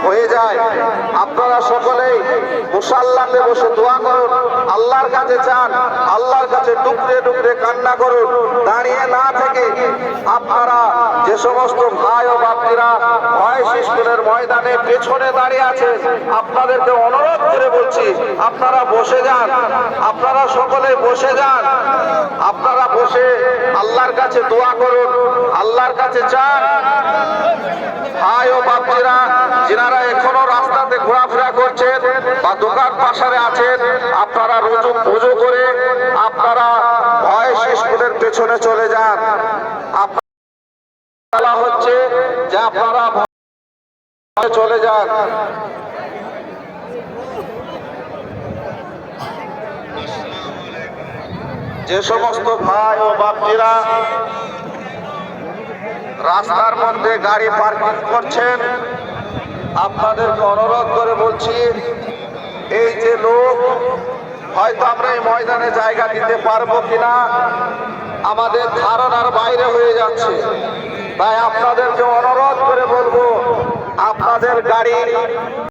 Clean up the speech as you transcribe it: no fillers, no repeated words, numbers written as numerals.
হয়ে যায়। আপনারা সকলেই মুসাল্লাতে বসে দোয়া করুন, আল্লাহর কাছে চান, আল্লাহর কাছে টুকরে টুকরে কান্না করুন। দাঁড়িয়ে না থেকে আপনারা যে সমস্ত ভাই ও বাপজিরা ভয়েস স্কুলের ময়দানে পেছনে দাঁড়িয়ে আছেন, আপনাদেরকে অনুরোধ করে বলছি আপনারা বসে যান, আপনারা সকলে বসে যান। আপনারা বসে আল্লাহর কাছে দোয়া করুন, আল্লাহর কাছে চান। ভাই ও বাপজিরা যারা এখনো রাস্তাতে ঘোরাফেরা করছেন বা দোকান পাশারে আছেন, আপনারা রুজু করে আপনারা ভয়েস স্কুলের পেছনে চলে যান। আপনারা হচ্ছে যে আপনারা চলে যান। যে সমস্ত ভাই ও বাপজিরা রাস্তার মধ্যে গাড়ি পার্কিং করছেন, আপনাদেরকে অনুরোধ করে বলছি, এই যে লোক হয়তো আমরা এই ময়দানে জায়গা দিতে পারবো কিনা আমাদের ধারণার বাইরে হয়ে যাচ্ছে। তাই আপনাদেরকে অনুরোধ করে বলবো আপনাদের গাড়ি